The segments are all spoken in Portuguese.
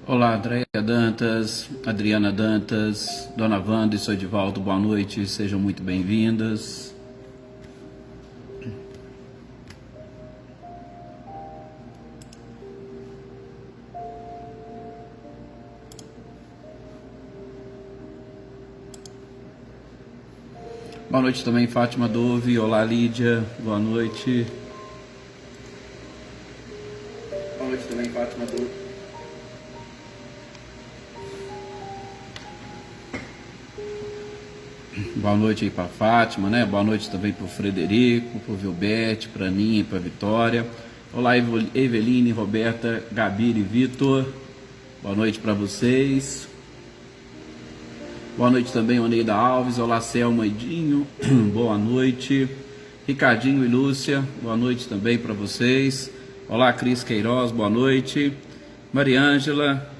Olá, Andréia Dantas, Adriana Dantas, Dona Wanda e seu Edivaldo, boa noite, sejam muito bem-vindas. Boa noite também, Fátima Dove, olá, Lídia, boa noite. Boa noite também, Fátima Dove. Boa noite aí para Fátima, né? Boa noite também para o Frederico, para o Vilbete, para a Aninha e para a Vitória. Olá, Eveline, Roberta, Gabir e Vitor. Boa noite para vocês. Boa noite também, Oneida Alves. Olá, Selma e Dinho. Boa noite. Ricardinho e Lúcia. Boa noite também para vocês. Olá, Cris Queiroz. Boa noite. Mariângela.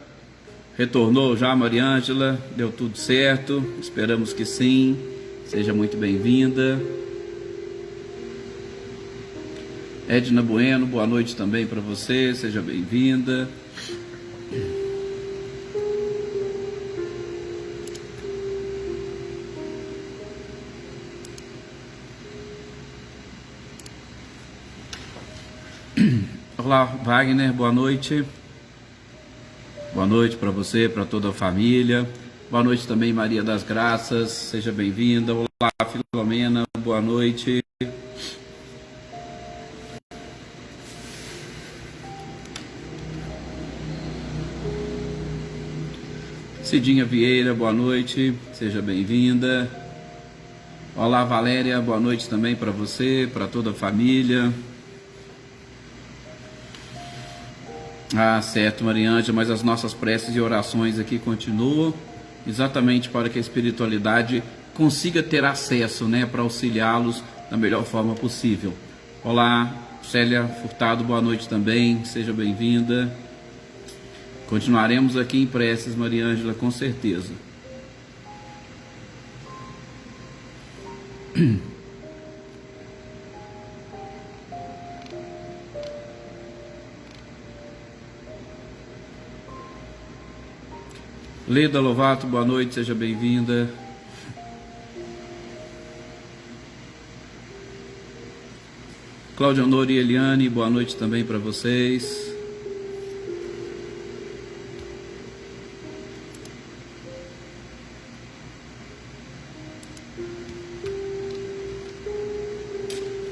Retornou já, Mariângela? Deu tudo certo? Esperamos que sim. Seja muito bem-vinda. Edna Bueno, boa noite também para você. Seja bem-vinda. Olá, Wagner, boa noite. Boa noite para você, para toda a família. Boa noite também, Maria das Graças, seja bem-vinda. Olá, Filomena, boa noite. Cidinha Vieira, boa noite, seja bem-vinda. Olá, Valéria, boa noite também para você, para toda a família. Ah, certo, Mariângela, mas as nossas preces e orações aqui continuam, exatamente para que a espiritualidade consiga ter acesso, né, para auxiliá-los da melhor forma possível. Olá, Célia Furtado, boa noite também, seja bem-vinda. Continuaremos aqui em preces, Mariângela, com certeza. Leda Lovato, boa noite, seja bem-vinda. Cláudia Honor e Eliane, boa noite também para vocês.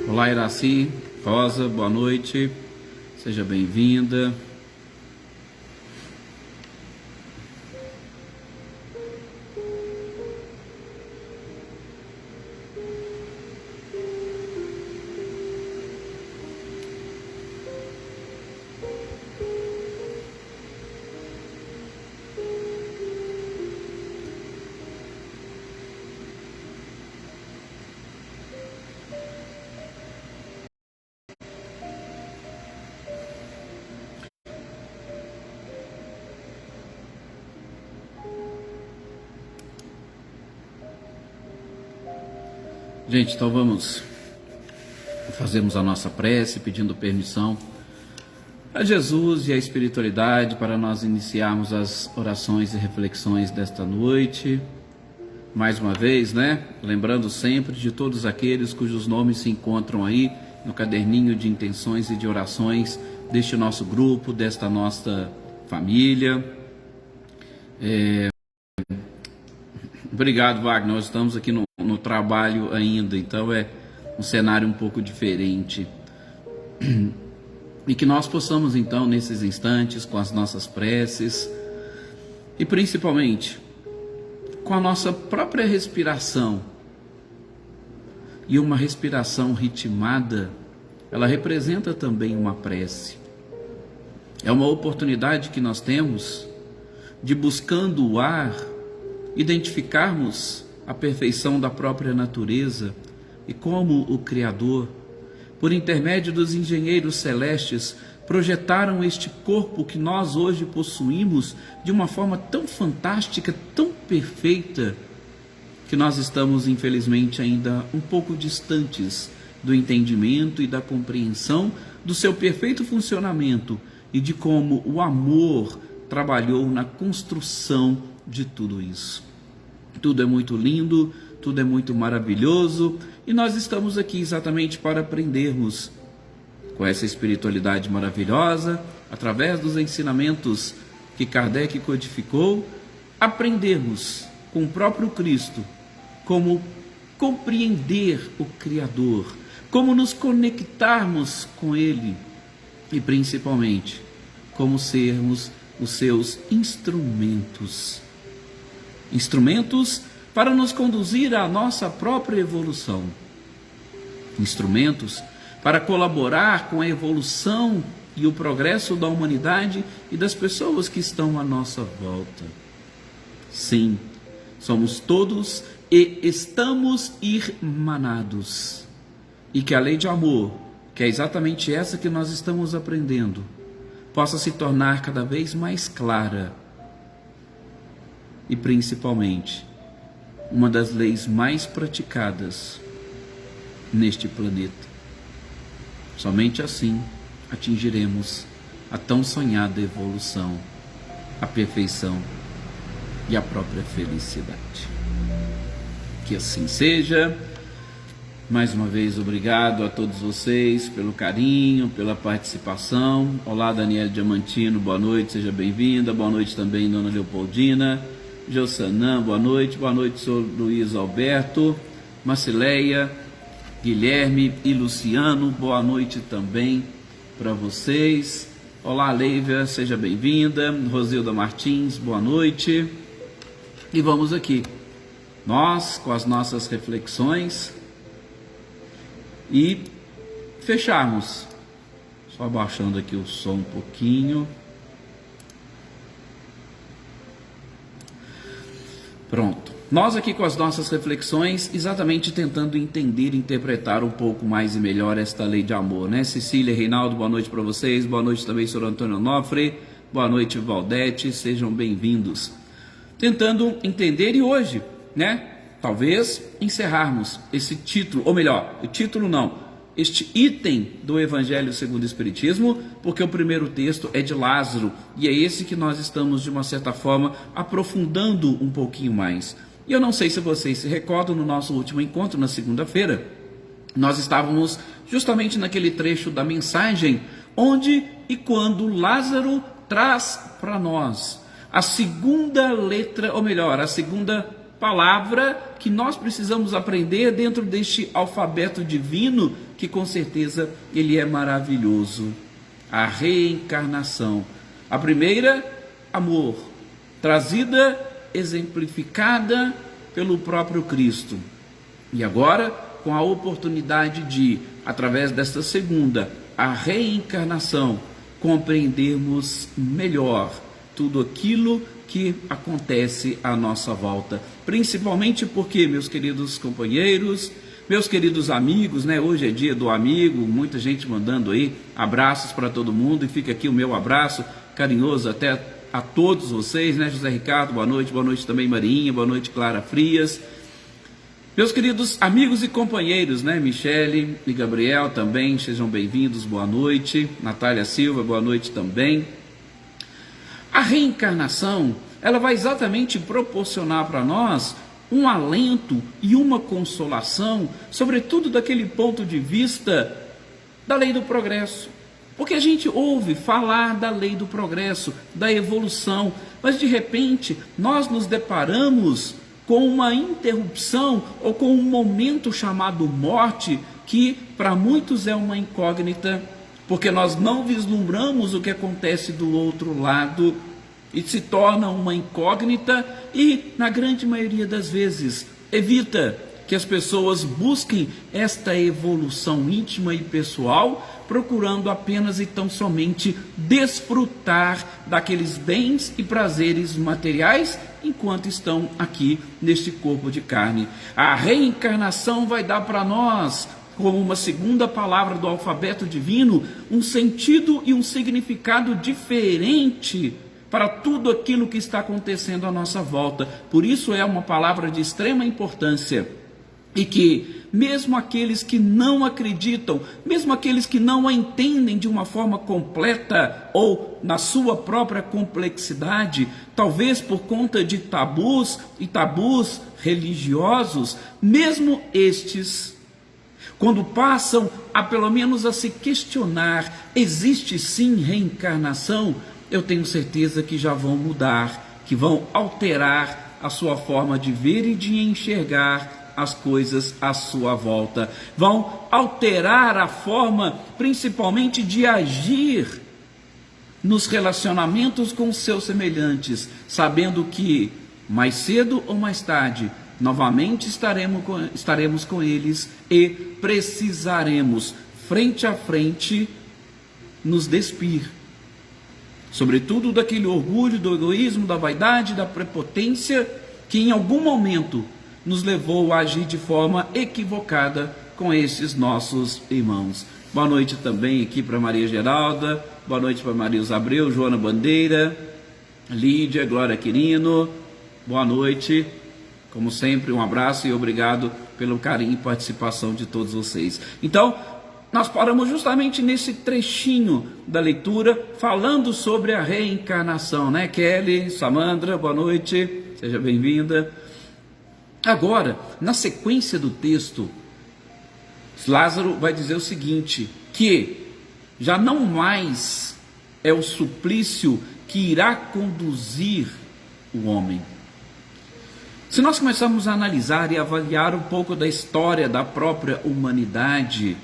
Olá, Iraci Rosa, boa noite, seja bem-vinda. Gente, então fazemos a nossa prece pedindo permissão a Jesus e a espiritualidade para nós iniciarmos as orações e reflexões desta noite. Mais uma vez, né? Lembrando sempre de todos aqueles cujos nomes se encontram aí no caderninho de intenções e de orações deste nosso grupo, desta nossa família. Obrigado, Wagner. Nós estamos aqui no trabalho ainda, então é um cenário um pouco diferente. E que nós possamos, então, nesses instantes, com as nossas preces, e principalmente com a nossa própria respiração, e uma respiração ritmada, ela representa também uma prece. É uma oportunidade que nós temos de, buscando o ar, identificarmos a perfeição da própria natureza e como o Criador, por intermédio dos engenheiros celestes, projetaram este corpo que nós hoje possuímos de uma forma tão fantástica, tão perfeita, que nós estamos infelizmente ainda um pouco distantes do entendimento e da compreensão do seu perfeito funcionamento e de como o amor trabalhou na construção de tudo isso. Tudo é muito lindo, tudo é muito maravilhoso, e nós estamos aqui exatamente para aprendermos com essa espiritualidade maravilhosa, através dos ensinamentos que Kardec codificou, aprendermos com o próprio Cristo como compreender o Criador, como nos conectarmos com Ele e principalmente como sermos os seus instrumentos. Instrumentos para nos conduzir à nossa própria evolução. Instrumentos para colaborar com a evolução e o progresso da humanidade e das pessoas que estão à nossa volta. Sim, somos todos e estamos irmanados. E que a lei de amor, que é exatamente essa que nós estamos aprendendo, possa se tornar cada vez mais clara e principalmente uma das leis mais praticadas neste planeta. Somente assim atingiremos a tão sonhada evolução, a perfeição e a própria felicidade. Que assim seja. Mais uma vez, obrigado a todos vocês pelo carinho, pela participação. Olá, Daniela Diamantino, boa noite, seja bem-vinda. Boa noite também, Dona Leopoldina. Josanã, boa noite, senhor Luiz Alberto, Marcileia, Guilherme e Luciano, boa noite também para vocês. Olá, Leívia, seja bem-vinda. Rosilda Martins, boa noite. E vamos aqui, nós com as nossas reflexões e fecharmos. Só abaixando aqui o som um pouquinho. Pronto. Nós aqui com as nossas reflexões, exatamente tentando entender e interpretar um pouco mais e melhor esta lei de amor, né? Cecília, Reinaldo, boa noite para vocês. Boa noite também, senhor Antônio Onofre. Boa noite, Valdete. Sejam bem-vindos. Tentando entender e hoje, né? Talvez encerrarmos esse título, ou melhor, o título não, este item do Evangelho segundo o Espiritismo, porque o primeiro texto é de Lázaro, e é esse que nós estamos, de uma certa forma, aprofundando um pouquinho mais. E eu não sei se vocês se recordam, no nosso último encontro, na segunda-feira, nós estávamos justamente naquele trecho da mensagem, onde e quando Lázaro traz para nós a segunda letra, ou melhor, a segunda palavra que nós precisamos aprender dentro deste alfabeto divino, que com certeza ele é maravilhoso. A reencarnação. A primeira, amor, trazida, exemplificada pelo próprio Cristo. E agora, com a oportunidade de, através desta segunda, a reencarnação, compreendermos melhor tudo aquilo que acontece à nossa volta, principalmente porque, meus queridos companheiros, meus queridos amigos, né? Hoje é dia do amigo, muita gente mandando aí abraços para todo mundo, e fica aqui o meu abraço carinhoso até a todos vocês, né? José Ricardo, boa noite também Marinha, boa noite Clara Frias, meus queridos amigos e companheiros, né? Michele e Gabriel também, sejam bem-vindos, boa noite. Natália Silva, boa noite também. A reencarnação, ela vai exatamente proporcionar para nós um alento e uma consolação, sobretudo daquele ponto de vista da lei do progresso. Porque a gente ouve falar da lei do progresso, da evolução, mas de repente nós nos deparamos com uma interrupção ou com um momento chamado morte, que para muitos é uma incógnita, porque nós não vislumbramos o que acontece do outro lado, e se torna uma incógnita, e na grande maioria das vezes evita que as pessoas busquem esta evolução íntima e pessoal, procurando apenas e tão somente desfrutar daqueles bens e prazeres materiais enquanto estão aqui neste corpo de carne. A reencarnação vai dar para nós, como uma segunda palavra do alfabeto divino, um sentido e um significado diferente para tudo aquilo que está acontecendo à nossa volta. Por isso é uma palavra de extrema importância. e que mesmo aqueles que não acreditam, mesmo aqueles que não a entendem de uma forma completa ou na sua própria complexidade, talvez por conta de tabus e tabus religiosos, mesmo estes, quando passam a pelo menos a se questionar, existe sim reencarnação, eu tenho certeza que já vão mudar, que vão alterar a sua forma de ver e de enxergar as coisas à sua volta, vão alterar a forma principalmente de agir nos relacionamentos com seus semelhantes, sabendo que mais cedo ou mais tarde novamente estaremos com eles e precisaremos frente a frente nos despir, sobretudo daquele orgulho, do egoísmo, da vaidade, da prepotência que em algum momento nos levou a agir de forma equivocada com esses nossos irmãos. Boa noite também aqui para Maria Geralda, boa noite para Maria Abreu, Joana Bandeira, Lídia, Glória Quirino, boa noite. Como sempre, um abraço e obrigado pelo carinho e participação de todos vocês. Então, nós paramos justamente nesse trechinho da leitura, falando sobre a reencarnação, né? Kelly, Samandra, boa noite, seja bem-vinda. Agora, na sequência do texto, Lázaro vai dizer o seguinte, que já não mais é o suplício que irá conduzir o homem. Se nós começarmos a analisar e avaliar um pouco da história da própria humanidade,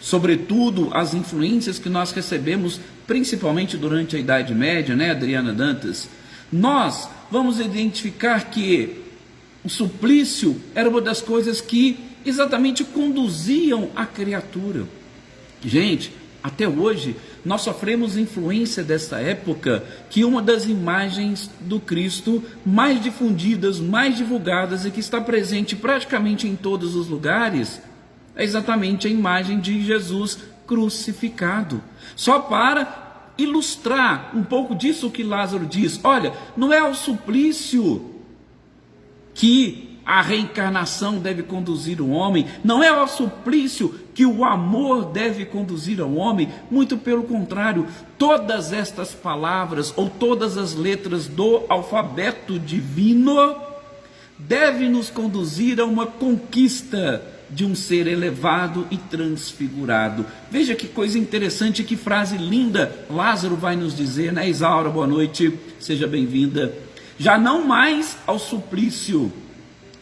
sobretudo as influências que nós recebemos, principalmente durante a Idade Média, né, Adriana Dantas, nós vamos identificar que o suplício era uma das coisas que exatamente conduziam a criatura. Gente, até hoje nós sofremos influência dessa época, que uma das imagens do Cristo mais difundidas, mais divulgadas e que está presente praticamente em todos os lugares, é exatamente a imagem de Jesus crucificado. Só para ilustrar um pouco disso que Lázaro diz, olha, não é ao suplício que a reencarnação deve conduzir o homem, não é ao suplício que o amor deve conduzir ao homem, muito pelo contrário, todas estas palavras ou todas as letras do alfabeto divino devem nos conduzir a uma conquista de um ser elevado e transfigurado. Veja que coisa interessante, que frase linda Lázaro vai nos dizer, né? Isaura, boa noite, seja bem-vinda. Já não mais ao suplício,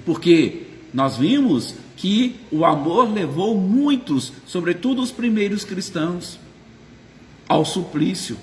porque nós vimos que o amor levou muitos, sobretudo os primeiros cristãos, ao suplício.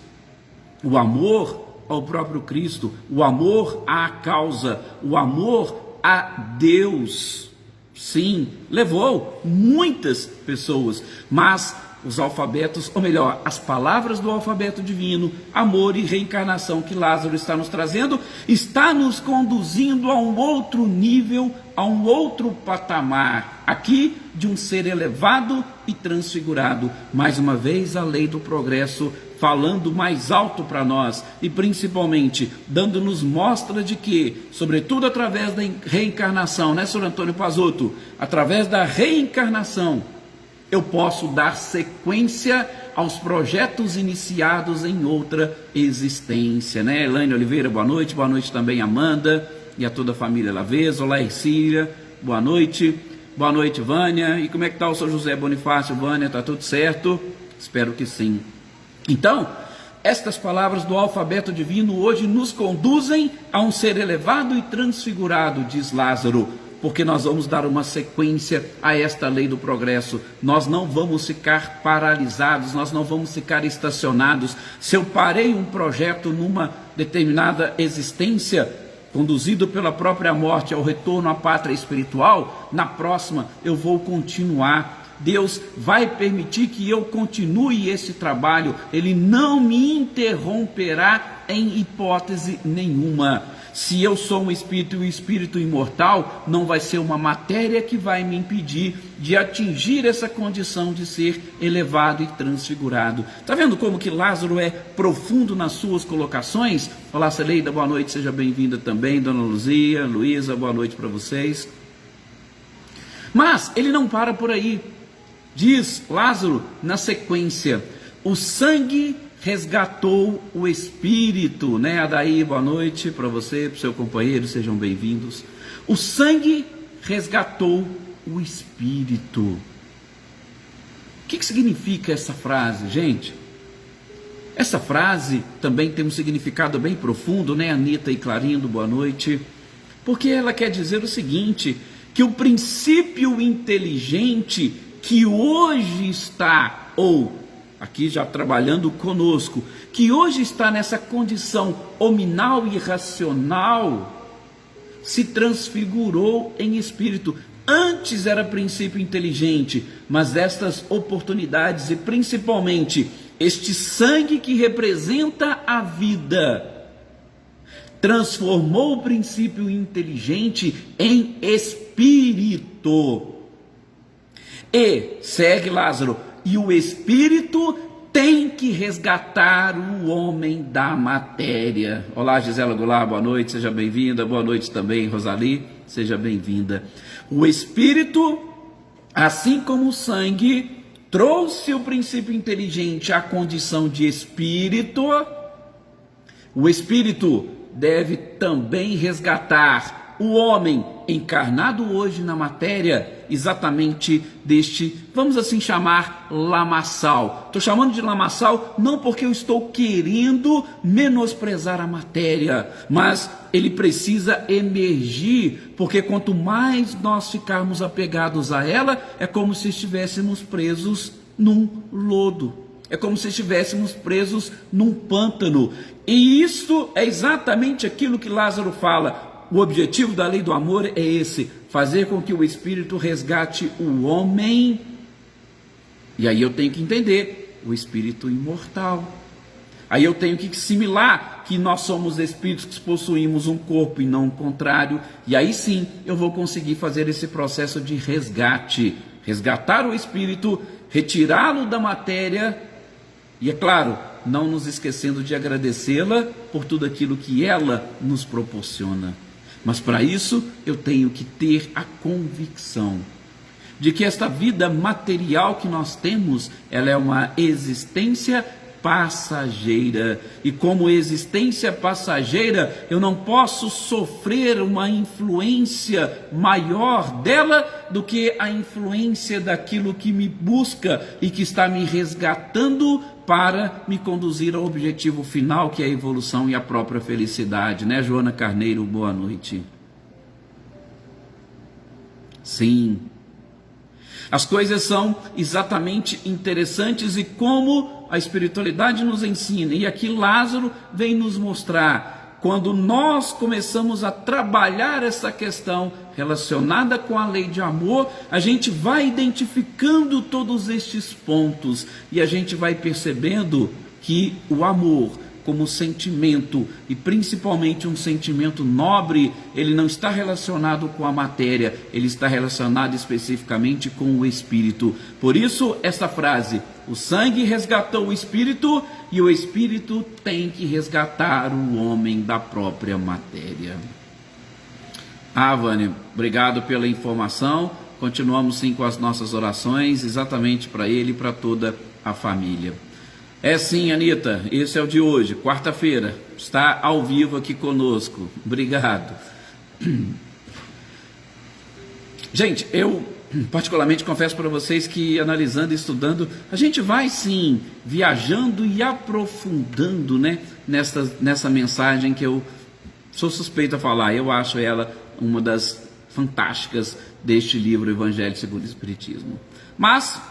O amor ao próprio Cristo, o amor à causa, o amor a Deus, sim, levou muitas pessoas, mas os alfabetos, ou melhor, as palavras do alfabeto divino, amor e reencarnação que Lázaro está nos trazendo, está nos conduzindo a um outro nível, a um outro patamar, aqui de um ser elevado e transfigurado. Mais uma vez a lei do progresso falando mais alto para nós e principalmente dando-nos mostra de que, sobretudo através da reencarnação, né, Sr. Antônio Pazotto, através da reencarnação, eu posso dar sequência aos projetos iniciados em outra existência, né? Elaine Oliveira, boa noite também Amanda e a toda a família Lavez, olá Ercília, boa noite Vânia, e como é que está o Sr. José Bonifácio, Vânia, está tudo certo? Espero que sim. Então, estas palavras do alfabeto divino hoje nos conduzem a um ser elevado e transfigurado, diz Lázaro, porque nós vamos dar uma sequência a esta lei do progresso. Nós não vamos ficar paralisados, nós não vamos ficar estacionados. Se eu parei um projeto numa determinada existência, conduzido pela própria morte ao retorno à pátria espiritual, na próxima eu vou continuar. Deus vai permitir que eu continue esse trabalho, Ele não me interromperá em hipótese nenhuma. Se eu sou um espírito e o espírito imortal, não vai ser uma matéria que vai me impedir de atingir essa condição de ser elevado e transfigurado. Está vendo como que Lázaro é profundo nas suas colocações? Olá, Celeida, boa noite, seja bem-vinda também. Dona Luzia, Luísa, boa noite para vocês. Mas ele não para por aí. Diz Lázaro na sequência: o sangue resgatou o espírito, né? Adaí, boa noite para você, para o seu companheiro, sejam bem-vindos. O sangue resgatou o espírito. O que significa essa frase, gente? Essa frase também tem um significado bem profundo, né, Anitta e Clarindo, boa noite. Porque ela quer dizer o seguinte, que o princípio inteligente que hoje está, ou aqui já trabalhando conosco, que hoje está nessa condição hominal e racional, se transfigurou em espírito. Antes era princípio inteligente, mas estas oportunidades e principalmente este sangue que representa a vida, transformou o princípio inteligente em espírito. E, segue Lázaro, e o espírito tem que resgatar o homem da matéria. Olá, Gisela Goulart, boa noite, seja bem-vinda. Boa noite também, Rosali, seja bem-vinda. O espírito, assim como o sangue, trouxe o princípio inteligente à condição de espírito. O espírito deve também resgatar o homem encarnado hoje na matéria, exatamente deste, vamos assim chamar, lamaçal. Estou chamando de lamaçal não porque eu estou querendo menosprezar a matéria, mas ele precisa emergir, porque quanto mais nós ficarmos apegados a ela, é como se estivéssemos presos num lodo. É como se estivéssemos presos num pântano. E isso é exatamente aquilo que Lázaro fala. O objetivo da lei do amor é esse: fazer com que o espírito resgate o homem. E aí eu tenho que entender o espírito imortal. Aí eu tenho que assimilar que nós somos espíritos que possuímos um corpo e não o contrário. E aí sim eu vou conseguir fazer esse processo de resgate. Resgatar o espírito, retirá-lo da matéria. E é claro, não nos esquecendo de agradecê-la por tudo aquilo que ela nos proporciona. Mas para isso eu tenho que ter a convicção de que esta vida material que nós temos, ela é uma existência passageira. E como existência passageira, eu não posso sofrer uma influência maior dela do que a influência daquilo que me busca e que está me resgatando para me conduzir ao objetivo final, que é a evolução e a própria felicidade, né, Joana Carneiro, boa noite. Sim, as coisas são exatamente interessantes e como a espiritualidade nos ensina, e aqui Lázaro vem nos mostrar. Quando nós começamos a trabalhar essa questão relacionada com a lei de amor, a gente vai identificando todos estes pontos e a gente vai percebendo que o amor, como sentimento, e principalmente um sentimento nobre, ele não está relacionado com a matéria, ele está relacionado especificamente com o espírito. Por isso, essa frase: o sangue resgatou o espírito e o espírito tem que resgatar o homem da própria matéria. Vânia, obrigado pela informação. Continuamos sim com as nossas orações, exatamente para ele e para toda a família. É sim, Anitta, esse é o de hoje, quarta-feira, está ao vivo aqui conosco, obrigado. Gente, eu particularmente confesso para vocês que analisando e estudando, a gente vai sim viajando e aprofundando, né, nessa mensagem que eu sou suspeito a falar. Eu acho ela uma das fantásticas deste livro Evangelho segundo o Espiritismo. Mas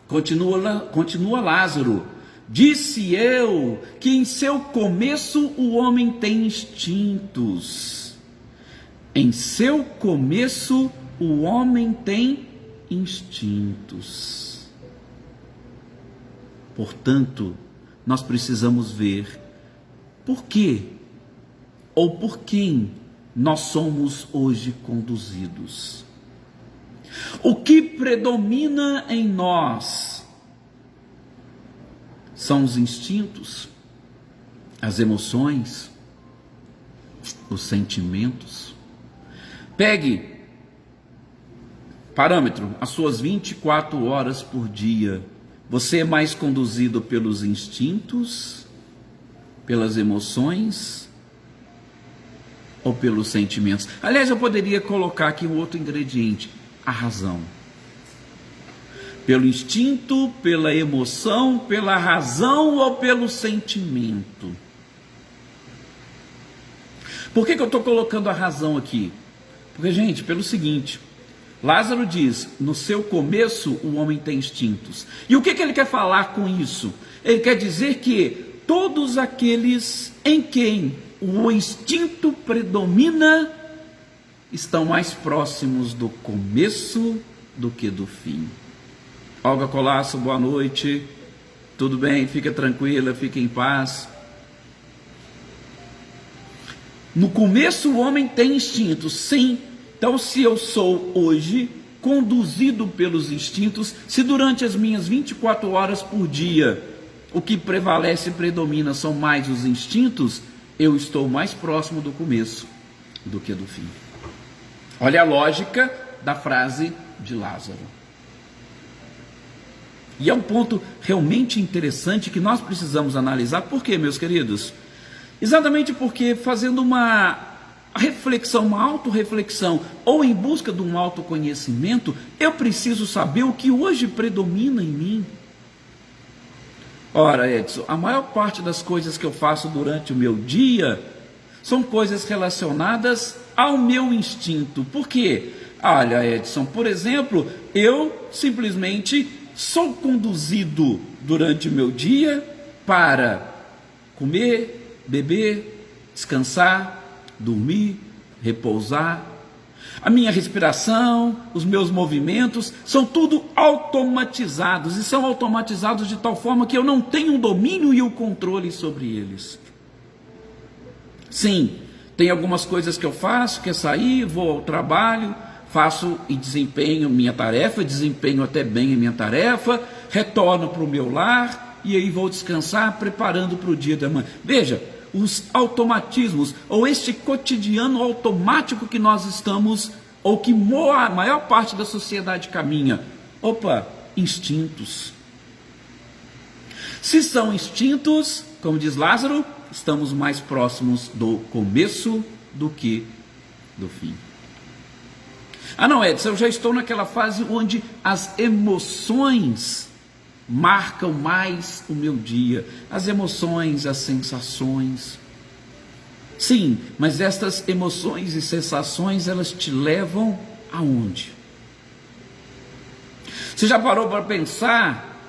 continua Lázaro: disse eu que em seu começo o homem tem instintos. Em seu começo o homem tem instintos. Portanto, nós precisamos ver por quê ou por quem nós somos hoje conduzidos. O que predomina em nós são os instintos, as emoções, os sentimentos. Pegue Parâmetro: as suas 24 horas por dia, você é mais conduzido pelos instintos, pelas emoções ou pelos sentimentos? Aliás, eu poderia colocar aqui um outro ingrediente: a razão. Pelo instinto, pela emoção, pela razão ou pelo sentimento? Por que eu estou colocando a razão aqui? Porque, gente, pelo seguinte: Lázaro diz, no seu começo o homem tem instintos. E o que ele quer falar com isso? Ele quer dizer que todos aqueles em quem o instinto predomina estão mais próximos do começo do que do fim. Olga Colasso, boa noite. Tudo bem? Fica tranquila, fica em paz. No começo o homem tem instintos, sim. Então, se eu sou hoje conduzido pelos instintos, se durante as minhas 24 horas por dia o que prevalece e predomina são mais os instintos, eu estou mais próximo do começo do que do fim. Olha a lógica da frase de Lázaro. E é um ponto realmente interessante que nós precisamos analisar. Por quê, meus queridos? Exatamente porque, fazendo uma reflexão, uma autorreflexão, ou em busca de um autoconhecimento, eu preciso saber o que hoje predomina em mim. Ora, Edson, a maior parte das coisas que eu faço durante o meu dia são coisas relacionadas ao meu instinto. Por quê? Olha, Edson, por exemplo, eu simplesmente sou conduzido durante o meu dia para comer, beber, descansar, dormir, repousar. A minha respiração, os meus movimentos, são tudo automatizados, e são automatizados de tal forma que eu não tenho o domínio e o controle sobre eles. Sim, tem algumas coisas que eu faço, que é sair, vou ao trabalho, faço e desempenho minha tarefa, desempenho até bem a minha tarefa, retorno para o meu lar, e aí vou descansar, preparando para o dia da manhã. Veja, os automatismos, ou este cotidiano automático que nós estamos, ou que a maior parte da sociedade caminha. Instintos. Se são instintos, como diz Lázaro, estamos mais próximos do começo do que do fim. Não, Edson, eu já estou naquela fase onde as emoções marcam mais o meu dia, as emoções, as sensações. Sim, mas estas emoções e sensações, elas te levam aonde? Você já parou para pensar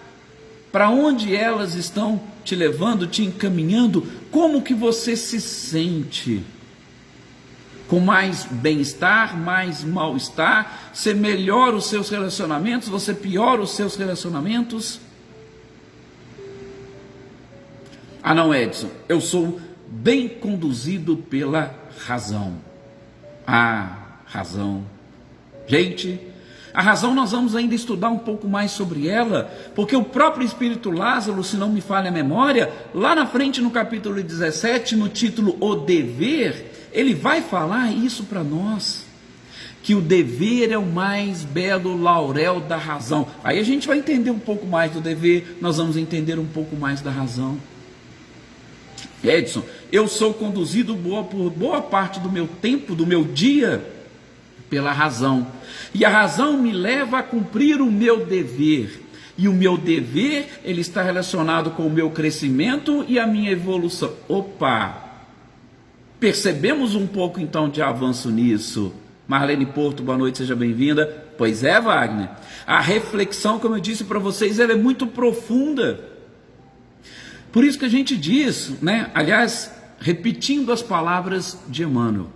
para onde elas estão te levando, te encaminhando? Como que você se sente? Com mais bem-estar, mais mal-estar? Você melhora os seus relacionamentos? Você piora os seus relacionamentos? Não, Edson, eu sou bem conduzido pela razão. Razão. Gente, a razão nós vamos ainda estudar um pouco mais sobre ela, porque o próprio Espírito Lázaro, se não me falha a memória, lá na frente no capítulo 17, no título O Dever, ele vai falar isso para nós, que o dever é o mais belo laurel da razão. Aí a gente vai entender um pouco mais do dever, nós vamos entender um pouco mais da razão. Edson, eu sou conduzido por boa parte do meu tempo, do meu dia, pela razão. E a razão me leva a cumprir o meu dever. E o meu dever, ele está relacionado com o meu crescimento e a minha evolução. Percebemos um pouco então de avanço nisso. Marlene Porto, boa noite, seja bem-vinda. Pois é, Wagner. A reflexão, como eu disse para vocês, ela é muito profunda. Por isso que a gente diz, aliás, repetindo as palavras de Emmanuel,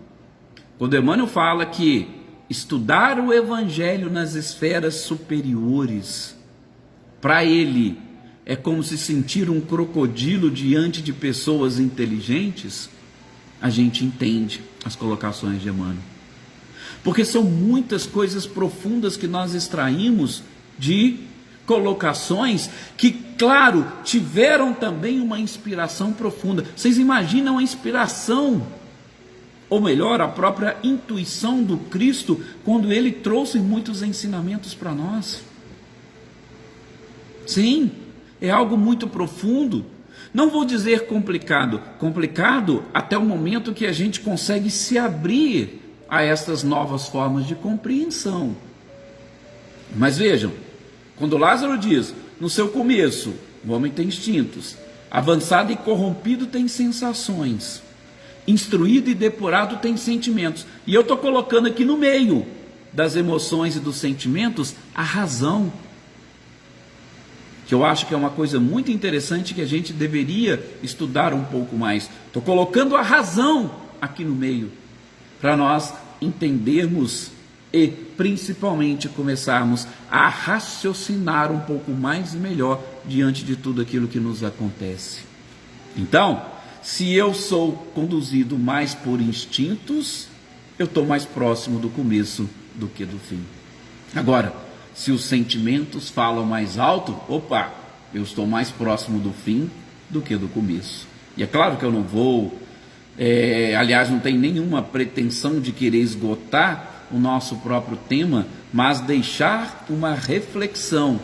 quando Emmanuel fala que estudar o Evangelho nas esferas superiores, para ele, é como se sentir um crocodilo diante de pessoas inteligentes, a gente entende as colocações de Emmanuel. Porque são muitas coisas profundas que nós extraímos de colocações que, claro, tiveram também uma inspiração profunda. Vocês imaginam a inspiração ou melhor, a própria intuição do Cristo, quando ele trouxe muitos ensinamentos para nós. Sim, é algo muito profundo. Não vou dizer complicado, complicado até o momento que a gente consegue se abrir a estas novas formas de compreensão. Mas vejam, quando Lázaro diz, no seu começo, o homem tem instintos, avançado e corrompido tem sensações, instruído e depurado tem sentimentos, e eu estou colocando aqui no meio das emoções e dos sentimentos a razão, que eu acho que é uma coisa muito interessante que a gente deveria estudar um pouco mais. Estou colocando a razão aqui no meio, para nós entendermos e principalmente começarmos a raciocinar um pouco mais e melhor diante de tudo aquilo que nos acontece. Então, se eu sou conduzido mais por instintos, eu estou mais próximo do começo do que do fim. Agora, se os sentimentos falam mais alto, opa, eu estou mais próximo do fim do que do começo. E é claro que eu não vou, aliás, não tem nenhuma pretensão de querer esgotar o nosso próprio tema, mas deixar uma reflexão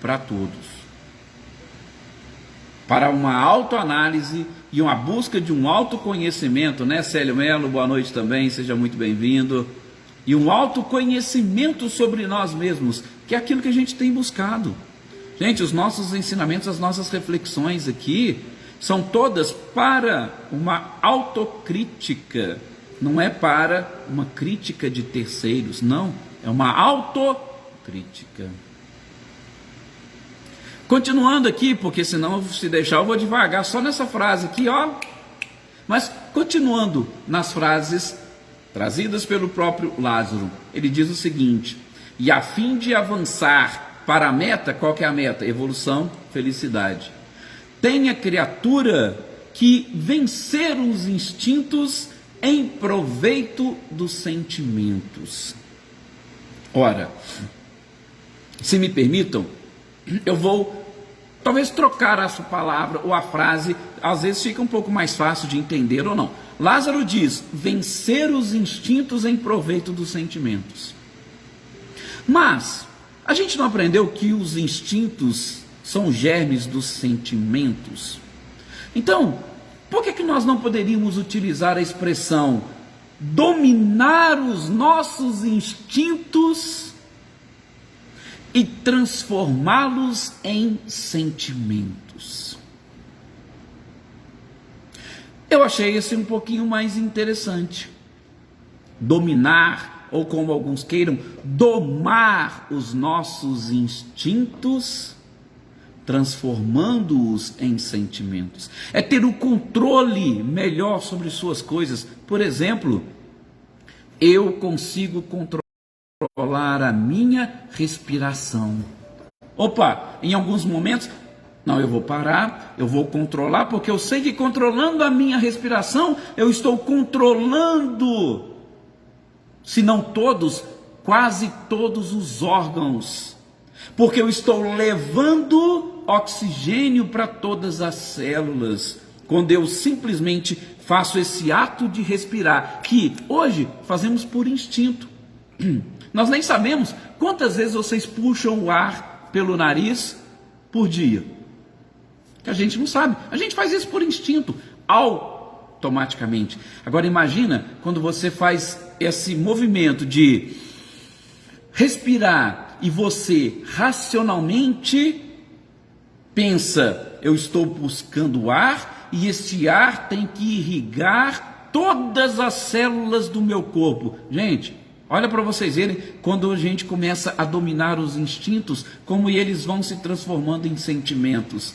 para todos, para uma autoanálise e uma busca de um autoconhecimento, né, Célio Melo? Boa noite também, seja muito bem-vindo. E um autoconhecimento sobre nós mesmos, que é aquilo que a gente tem buscado. Gente, os nossos ensinamentos, as nossas reflexões aqui, são todas para uma autocrítica, não é para uma crítica de terceiros, não, é uma autocrítica. Continuando aqui, porque senão, se deixar, eu vou devagar só nessa frase aqui, ó. Mas continuando nas frases trazidas pelo próprio Lázaro, ele diz o seguinte: e a fim de avançar para a meta, qual que é a meta? Evolução, felicidade. Tem a criatura que vencer os instintos em proveito dos sentimentos. Ora, se me permitam, eu vou talvez trocar essa palavra ou a frase, às vezes fica um pouco mais fácil de entender ou não. Lázaro diz, vencer os instintos em proveito dos sentimentos. Mas, a gente não aprendeu que os instintos são germes dos sentimentos? Então, por que nós não poderíamos utilizar a expressão dominar os nossos instintos e transformá-los em sentimentos? Eu achei esse um pouquinho mais interessante. Dominar, ou como alguns queiram, domar os nossos instintos, transformando-os em sentimentos. É ter o controle melhor sobre suas coisas. Por exemplo, eu consigo controlar a minha respiração. Opa, em alguns momentos, não, eu vou parar, eu vou controlar, porque eu sei que controlando a minha respiração, eu estou controlando, se não todos, quase todos os órgãos, porque eu estou levando oxigênio para todas as células, quando eu simplesmente faço esse ato de respirar, que hoje fazemos por instinto. Nós nem sabemos quantas vezes vocês puxam o ar pelo nariz por dia. Que a gente não sabe, a gente faz isso por instinto, automaticamente. Agora imagina quando você faz esse movimento de respirar e você racionalmente pensa, eu estou buscando ar e este ar tem que irrigar todas as células do meu corpo. Gente, olha para vocês verem, quando a gente começa a dominar os instintos, como eles vão se transformando em sentimentos.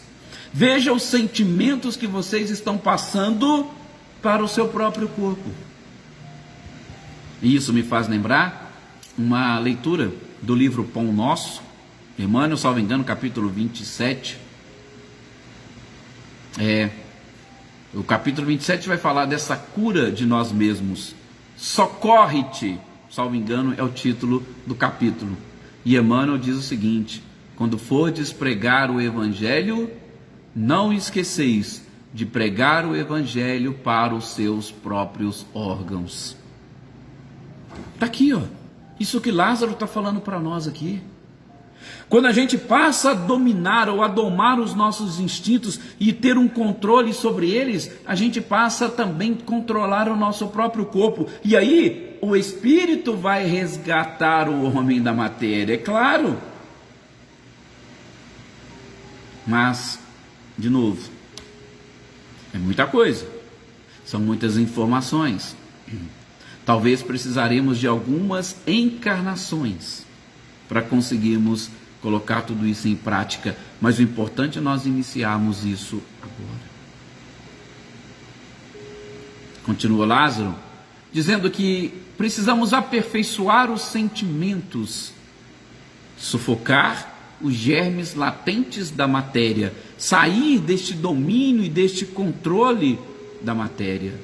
Veja os sentimentos que vocês estão passando para o seu próprio corpo. E isso me faz lembrar uma leitura do livro Pão Nosso, Emmanuel, salvo engano, capítulo 27. O capítulo 27 vai falar dessa cura de nós mesmos. Socorre-te, salvo engano, é o título do capítulo. E Emmanuel diz o seguinte: quando fordes pregar o evangelho, não esqueceis de pregar o evangelho para os seus próprios órgãos. Está aqui, ó. Isso que Lázaro está falando para nós aqui. Quando a gente passa a dominar ou a domar os nossos instintos e ter um controle sobre eles, a gente passa também a controlar o nosso próprio corpo. E aí, o Espírito vai resgatar o homem da matéria, é claro. Mas, de novo, é muita coisa. São muitas informações. Talvez precisaremos de algumas encarnações para conseguirmos colocar tudo isso em prática, mas o importante é nós iniciarmos isso agora. Continua Lázaro, dizendo que precisamos aperfeiçoar os sentimentos, sufocar os germes latentes da matéria, sair deste domínio e deste controle da matéria.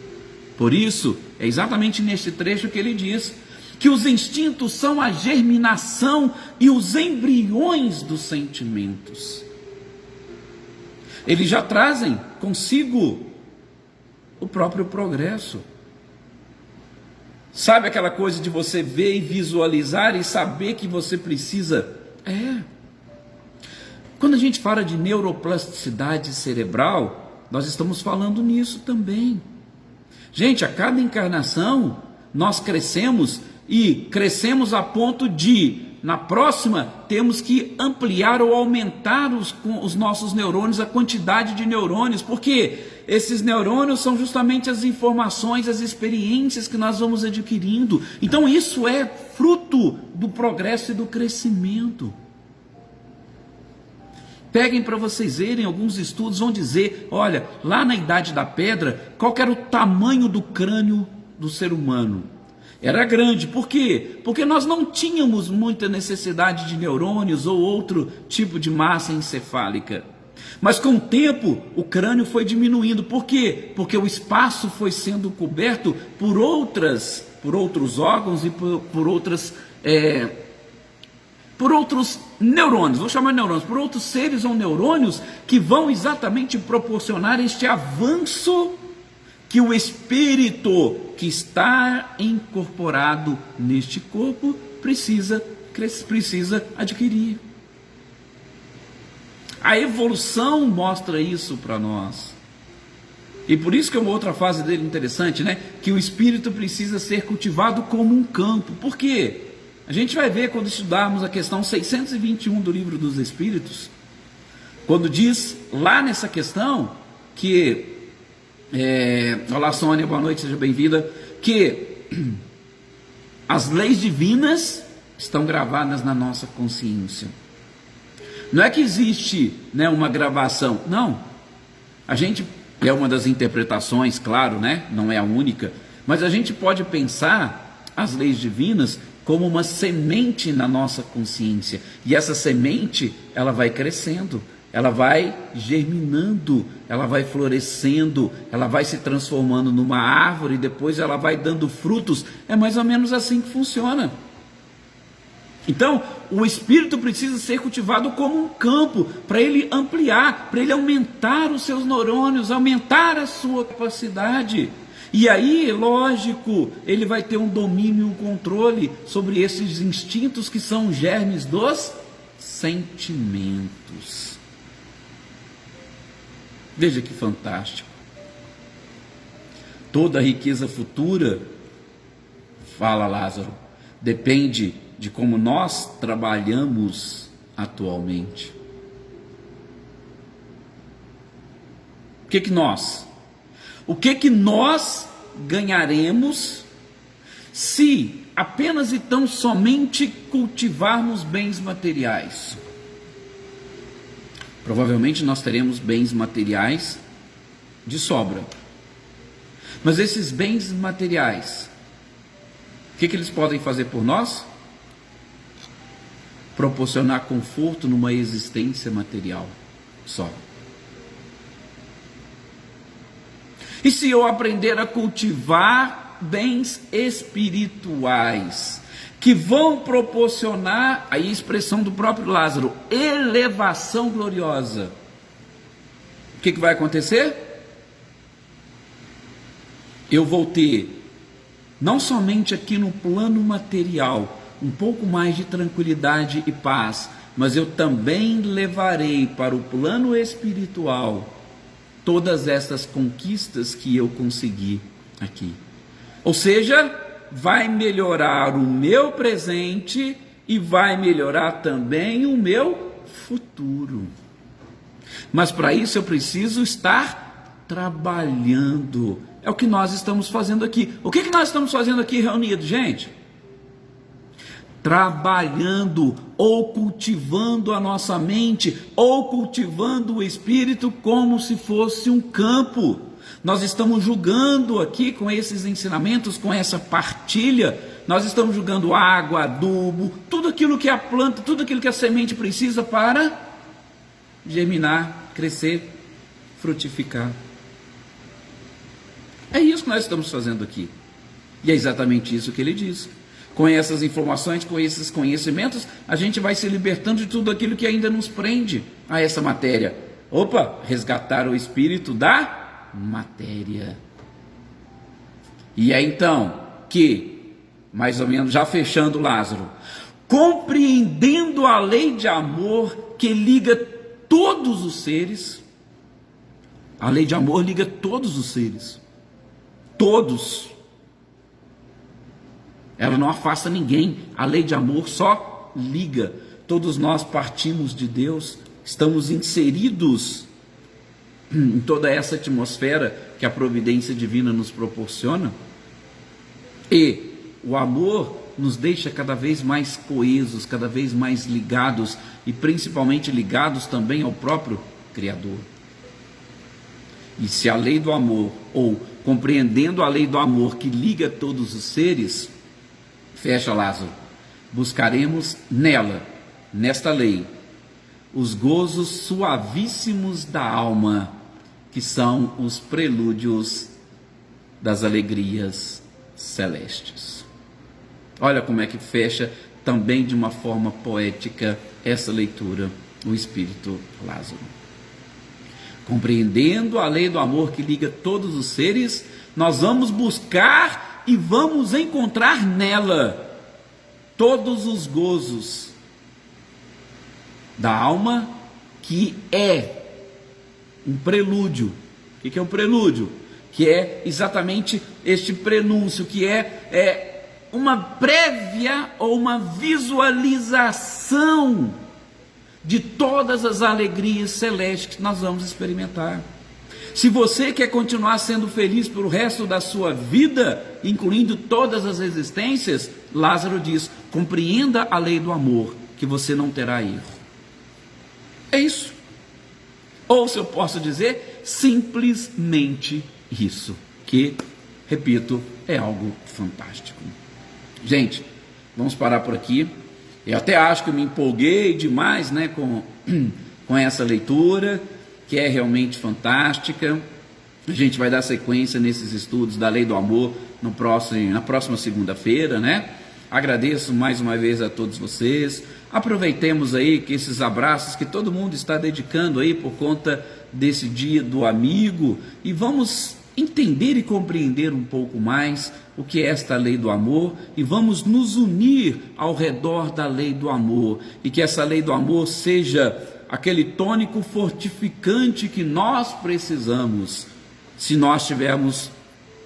Por isso, é exatamente neste trecho que ele diz que os instintos são a germinação e os embriões dos sentimentos. Eles já trazem consigo o próprio progresso. Sabe aquela coisa de você ver e visualizar e saber que você precisa? Quando a gente fala de neuroplasticidade cerebral, nós estamos falando nisso também. Gente, a cada encarnação nós crescemos e crescemos a ponto de, na próxima, temos que ampliar ou aumentar os nossos neurônios, a quantidade de neurônios, porque esses neurônios são justamente as informações, as experiências que nós vamos adquirindo. Então isso é fruto do progresso e do crescimento. Peguem para vocês verem, alguns estudos vão dizer, olha, lá na Idade da Pedra, qual que era o tamanho do crânio do ser humano? Era grande, por quê? Porque nós não tínhamos muita necessidade de neurônios ou outro tipo de massa encefálica. Mas com o tempo, o crânio foi diminuindo, por quê? Porque o espaço foi sendo coberto por outros órgãos e por outros neurônios, vou chamar de neurônios, por outros seres ou neurônios que vão exatamente proporcionar este avanço que o espírito que está incorporado neste corpo precisa adquirir. A evolução mostra isso para nós. E por isso que é uma outra fase dele interessante, né? Que o espírito precisa ser cultivado como um campo. Por quê? A gente vai ver quando estudarmos a questão 621 do Livro dos Espíritos, quando diz lá nessa questão que, olá Sônia, boa noite, seja bem-vinda, que as leis divinas estão gravadas na nossa consciência. Não é que existe, né, uma gravação, não. A gente, é uma das interpretações, claro, né, não é a única, mas a gente pode pensar as leis divinas como uma semente na nossa consciência, e essa semente, ela vai crescendo, ela vai germinando, ela vai florescendo, ela vai se transformando numa árvore, e depois ela vai dando frutos. É mais ou menos assim que funciona. Então, o espírito precisa ser cultivado como um campo, para ele ampliar, para ele aumentar os seus neurônios, aumentar a sua capacidade. E aí, lógico, ele vai ter um domínio e um controle sobre esses instintos que são germes dos sentimentos. Veja que fantástico. Toda a riqueza futura, fala Lázaro, depende de como nós trabalhamos atualmente. O que que nós ganharemos se apenas e tão somente cultivarmos bens materiais? Provavelmente nós teremos bens materiais de sobra. Mas esses bens materiais, o que eles podem fazer por nós? Proporcionar conforto numa existência material só. E se eu aprender a cultivar bens espirituais, que vão proporcionar, aí a expressão do próprio Lázaro, elevação gloriosa, o que vai acontecer? eu vou ter, não somente aqui no plano material, um pouco mais de tranquilidade e paz, mas eu também levarei para o plano espiritual todas essas conquistas que eu consegui aqui. Ou seja, vai melhorar o meu presente e vai melhorar também o meu futuro. Mas para isso eu preciso estar trabalhando. É o que nós estamos fazendo aqui. O que nós estamos fazendo aqui reunidos, gente? Trabalhando ou cultivando a nossa mente, ou cultivando o espírito como se fosse um campo. Nós estamos julgando aqui com esses ensinamentos, com essa partilha, nós estamos julgando água, adubo, tudo aquilo que a planta, tudo aquilo que a semente precisa para germinar, crescer, frutificar. É isso que nós estamos fazendo aqui. E é exatamente isso que ele diz. Com essas informações, com esses conhecimentos, a gente vai se libertando de tudo aquilo que ainda nos prende a essa matéria. Opa, resgatar o espírito da matéria. E é então que, mais ou menos, já fechando Lázaro, compreendendo a lei de amor que liga todos os seres, a lei de amor liga todos os seres, todos. Ela não afasta ninguém, a lei de amor só liga. Todos nós partimos de Deus, estamos inseridos em toda essa atmosfera que a providência divina nos proporciona. E o amor nos deixa cada vez mais coesos, cada vez mais ligados, e principalmente ligados também ao próprio Criador. E se a lei do amor, ou compreendendo a lei do amor que liga todos os seres, fecha Lázaro, buscaremos nela, nesta lei, os gozos suavíssimos da alma, que são os prelúdios das alegrias celestes. Olha como é que fecha também de uma forma poética essa leitura, o Espírito Lázaro. Compreendendo a lei do amor que liga todos os seres, nós vamos buscar e vamos encontrar nela todos os gozos da alma, que é um prelúdio. O que é um prelúdio? Que é exatamente este prenúncio, que é uma prévia ou uma visualização de todas as alegrias celestes que nós vamos experimentar. Se você quer continuar sendo feliz pelo resto da sua vida, incluindo todas as existências, Lázaro diz: compreenda a lei do amor, que você não terá erro. É isso. Ou, se eu posso dizer, simplesmente isso, que, repito, é algo fantástico. Gente, vamos parar por aqui. Eu até acho que eu me empolguei demais, né, com essa leitura, que é realmente fantástica. A gente vai dar sequência nesses estudos da lei do amor na próxima segunda-feira, né? Agradeço mais uma vez a todos vocês. Aproveitemos aí que esses abraços que todo mundo está dedicando aí por conta desse dia do amigo, e vamos entender e compreender um pouco mais o que é esta lei do amor, e vamos nos unir ao redor da lei do amor, e que essa lei do amor seja aquele tônico fortificante que nós precisamos. Se nós tivermos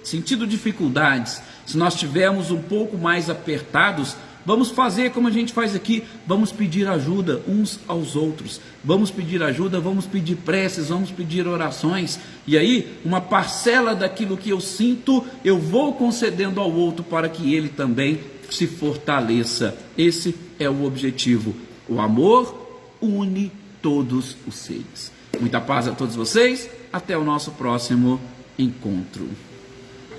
sentido dificuldades, se nós tivermos um pouco mais apertados, vamos fazer como a gente faz aqui, vamos pedir ajuda uns aos outros, vamos pedir ajuda, vamos pedir preces, vamos pedir orações, e aí uma parcela daquilo que eu sinto, eu vou concedendo ao outro para que ele também se fortaleça. Esse é o objetivo. O amor une todos os seres. Muita paz a todos vocês, até o nosso próximo encontro.